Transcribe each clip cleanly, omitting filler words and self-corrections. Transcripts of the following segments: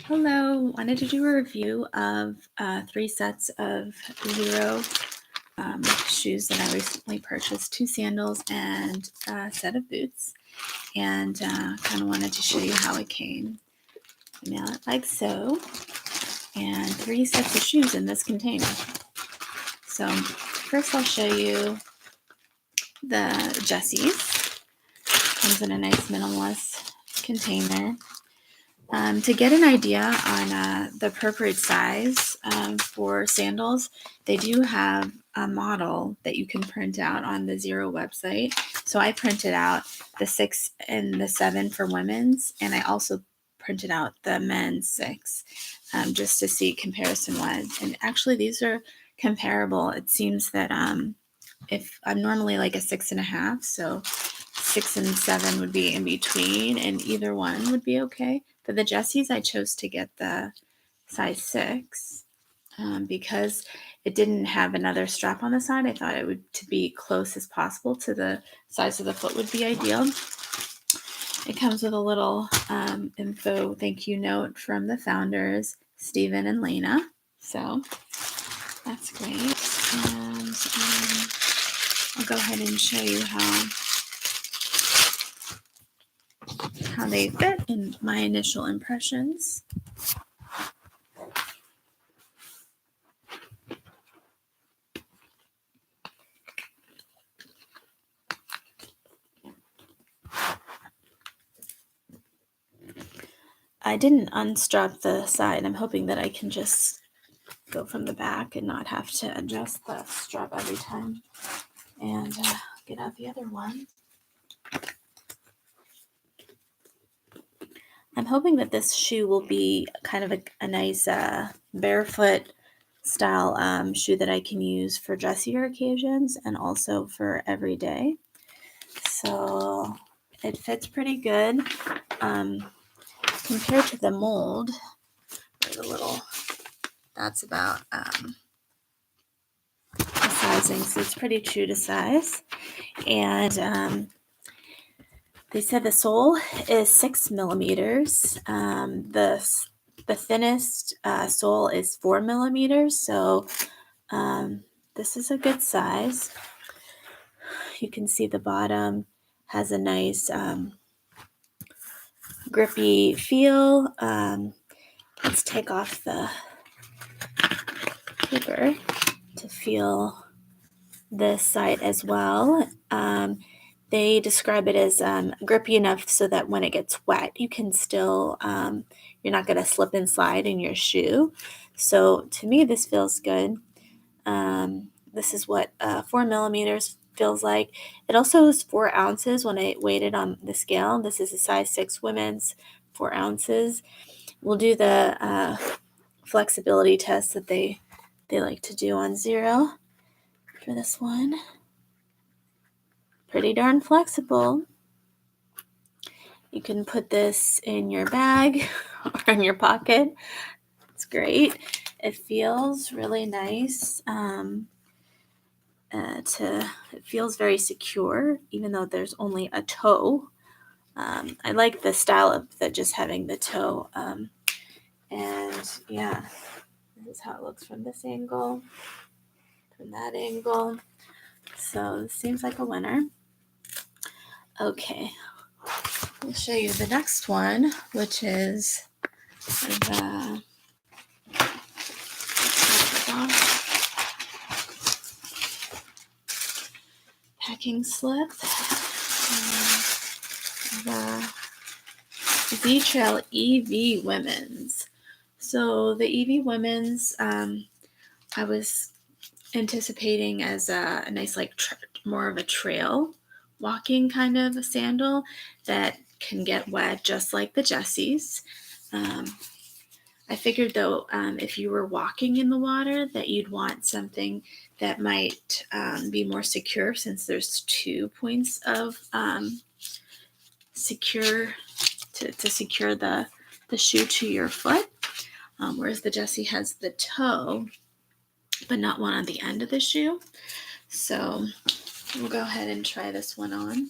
Hello, wanted to do a review of 3 sets of Xero shoes that I recently purchased, 2 sandals and a set of boots, and kind of wanted to show you how it came. I mail it like so, and 3 sets of shoes in this container. So first I'll show you the Jessies. Comes in a nice minimalist container. To get an idea on the appropriate size for sandals, they do have a model that you can print out on the Xero website. So I printed out the 6 and the 7 for women's, and I also printed out the men's 6 just to see comparison-wise. And actually, these are comparable. It seems that if I'm normally like a 6.5, so 6 and 7 would be in between, and either one would be okay. For the Jessies, I chose to get the size 6 because it didn't have another strap on the side. I thought it would to be close as possible to the size of the foot would be ideal. It comes with a little info thank you note from the founders, Stephen and Lena. So that's great. And I'll go ahead and show you how they fit and my initial impressions. I didn't unstrap the side. I'm hoping that I can just go from the back and not have to adjust the strap every time. And get out the other one. I'm hoping that this shoe will be kind of a nice barefoot style shoe that I can use for dressier occasions and also for every day. So it fits pretty good. Compared to the mold, there's a little, that's about the sizing, so it's pretty true to size. And they said the sole is 6 millimeters. The thinnest sole is 4 millimeters, so this is a good size. You can see the bottom has a nice grippy feel. Let's take off the paper to feel this side as well. They describe it as grippy enough so that when it gets wet, you can still, you're not going to slip and slide in your shoe. So to me, this feels good. This is what 4 millimeters feels like. It also is 4 ounces when I weighed it on the scale. This is a size 6 women's, 4 ounces. We'll do the flexibility test that they like to do on Xero for this one. Pretty darn flexible. You can put this in your bag or in your pocket. It's great. It feels really nice. It feels very secure, even though there's only a toe. I like the style of just having the toe. And yeah, this is how it looks from this angle, from that angle. So this seems like a winner. Okay, I'll show you the next one, which is the packing slip. The Z-Trail EV Women's. So the EV Women's, I was anticipating as a nice, like more of a trail walking kind of a sandal that can get wet just like the Jessies. I figured though, if you were walking in the water, that you'd want something that might be more secure, since there's 2 points of secure to secure the shoe to your foot, whereas the Jessie has the toe, but not one on the end of the shoe. So we'll go ahead and try this one on.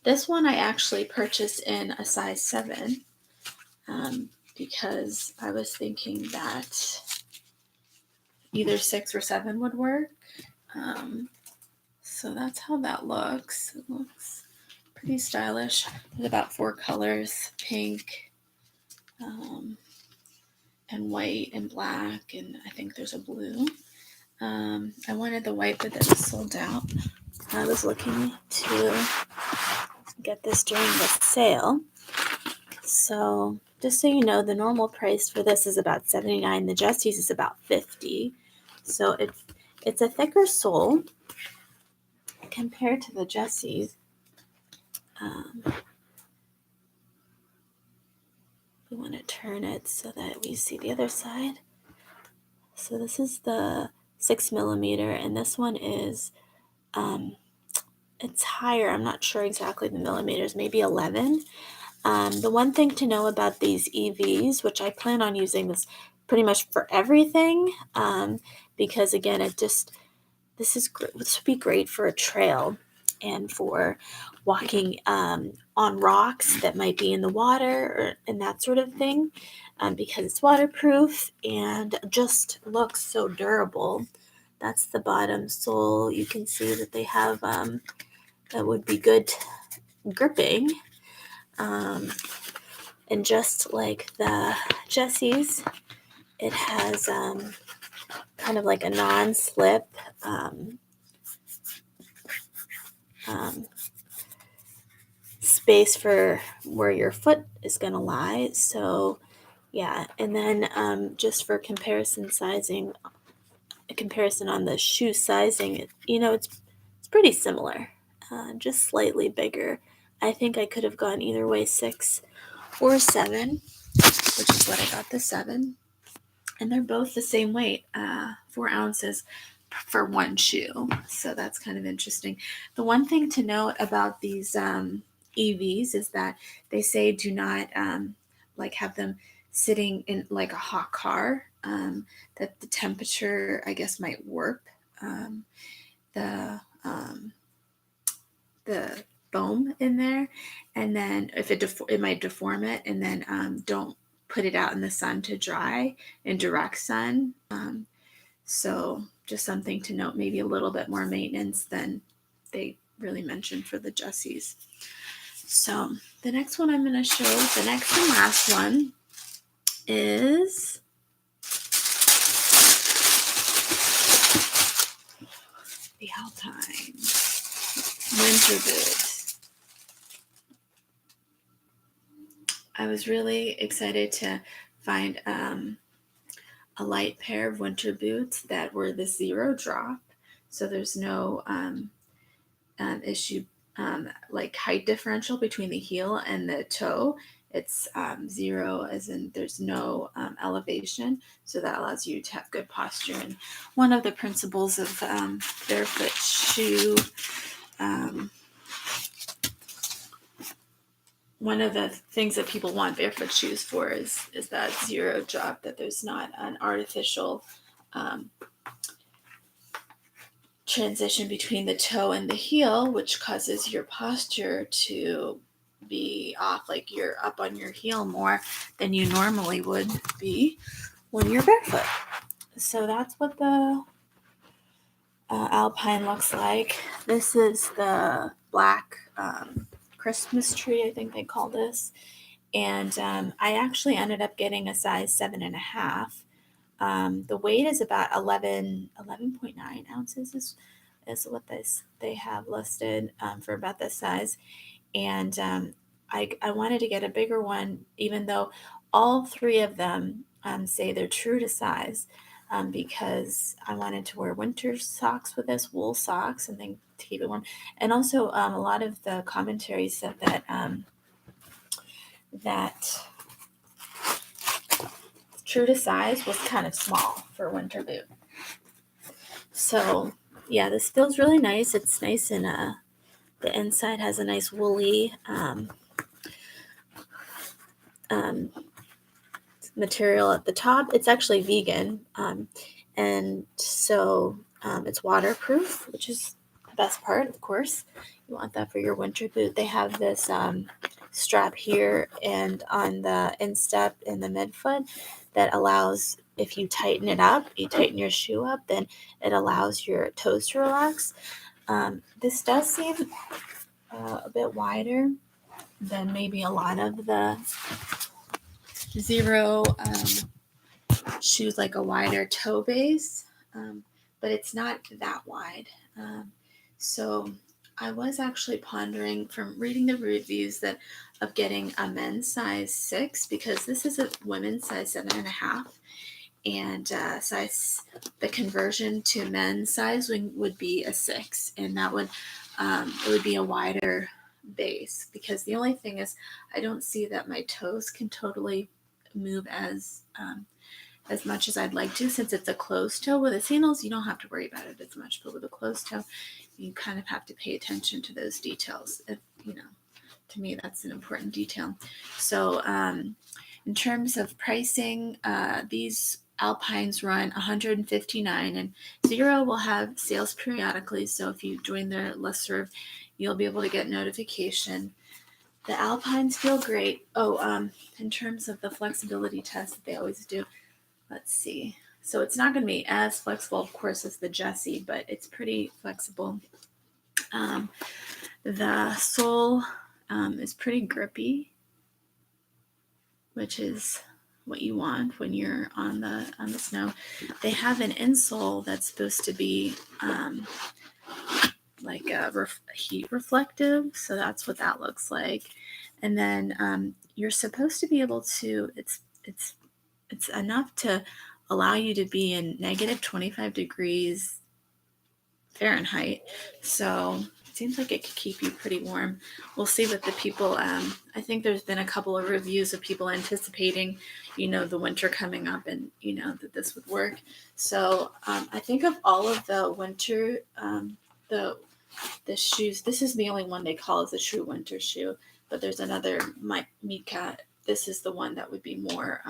This one I actually purchased in a size 7. because I was thinking that either 6 or 7 would work. So that's how that looks. It looks pretty stylish. There's about 4 colors: pink, and white and black, and I think there's a blue. I wanted the white, but that was sold out. I was looking to get this during the sale. So just so you know, the normal price for this is about $79. The Jessie's is about $50. So it's a thicker sole compared to the Jessie's. We want to turn it so that we see the other side. So this is the 6mm, and this one is it's higher. I'm not sure exactly the millimeters, maybe 11. The one thing to know about these EVs, which I plan on using this pretty much for everything, because again, this would be great for a trail and for walking on rocks that might be in the water and that sort of thing, because it's waterproof and just looks so durable. That's the bottom sole. You can see that they have that would be good gripping. And just like the Jessie's, it has kind of like a non-slip space for where your foot is going to lie. So yeah, and then just for comparison on the shoe sizing, it's pretty similar, just slightly bigger. I think I could have gone either way, 6 or 7, which is what I got, the 7. And they're both the same weight, 4 ounces for one shoe. So that's kind of interesting. The one thing to note about these EVs is that they say do not have them sitting in like a hot car, that the temperature, I guess, might warp the foam in there, and then if it might deform it, and then don't put it out in the sun to dry in direct sun. So just something to note, maybe a little bit more maintenance than they really mentioned for the Jessie's. So the next one I'm going to show, the next and last one, is the Alpine winter boot. I was really excited to find a light pair of winter boots that were the Xero drop, so there's no issue like height differential between the heel and the toe. It's 0, as in there's no elevation, so that allows you to have good posture. And one of the principles of barefoot shoe, one of the things that people want barefoot shoes for is that Xero drop, that there's not an artificial transition between the toe and the heel, which causes your posture to be off, like you're up on your heel more than you normally would be when you're barefoot. So that's what the Alpine looks like. This is the black Christmas tree, I think they call this. And I actually ended up getting a size 7.5. The weight is about 11.9 ounces is what they have listed for about this size. And I wanted to get a bigger one, even though all 3 of them say they're true to size, because I wanted to wear winter socks with this, wool socks, and then to keep it warm. And also a lot of the commentary said that true to size was kind of small for a winter boot. So yeah, this feels really nice. It's nice, and the inside has a nice woolly material at the top. It's actually vegan, and so it's waterproof, which is the best part, of course. You want that for your winter boot. They have this strap here and on the instep in the midfoot that allows, if you tighten it up, you tighten your shoe up, then it allows your toes to relax. This does seem a bit wider than maybe a lot of the Xero shoes, like a wider toe base, but it's not that wide. So I was actually pondering, from reading the reviews, that of getting a men's size 6, because this is a women's size 7.5, and the conversion to men's size would be a 6, and that would it would be a wider base, because the only thing is I don't see that my toes can totally move as much as I'd like to, since it's a closed toe. With the sandals, you don't have to worry about it as much, but with a closed toe, you kind of have to pay attention to those details. To me, that's an important detail. So in terms of pricing, these Alpines run $159, and Xero will have sales periodically. So if you join their listserv, you'll be able to get notification. The Alpines feel great. In terms of the flexibility test that they always do, let's see. So it's not going to be as flexible, of course, as the Jessie, but it's pretty flexible. The sole is pretty grippy, which is what you want when you're on the snow. They have an insole that's supposed to be like a heat reflective, so that's what that looks like. And then you're supposed to be able to. It's enough to allow you to be in negative 25 degrees Fahrenheit. So it seems like it could keep you pretty warm. We'll see what the people, I think there's been a couple of reviews of people anticipating, the winter coming up, and, that this would work. So I think of all of the winter, the shoes, this is the only one they call as a true winter shoe, but there's another, Mika. This is the one that would be more,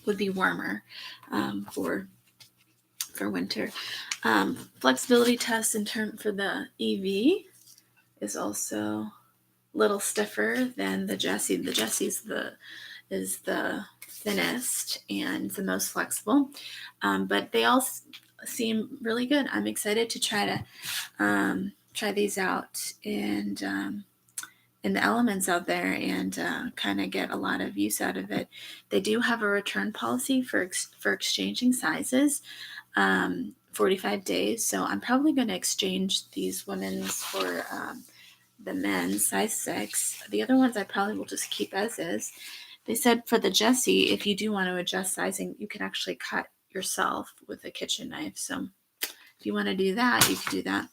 would be warmer for winter. Flexibility test for the EV is also a little stiffer than the Jessie. The Jessie is the thinnest and the most flexible, but they all seem really good. I'm excited to try these out and in the elements out there, and kind of get a lot of use out of it. They do have a return policy for exchanging sizes, 45 days. So I'm probably going to exchange these women's for the men's size 6. The other ones I probably will just keep as is. They said for the Jessie, if you do want to adjust sizing, you can actually cut yourself with a kitchen knife. So if you want to do that, you can do that.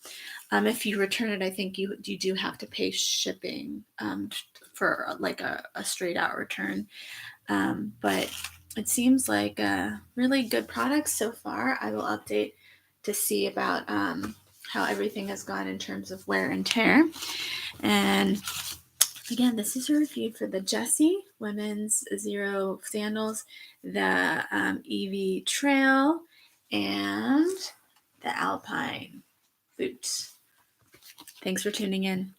If you return it, I think you do have to pay shipping for like a straight out return. But it seems like a really good product so far. I will update to see about how everything has gone in terms of wear and tear. And again, this is a review for the Jessie women's Xero sandals, the EV Trail, and the Alpine boots. Thanks for tuning in.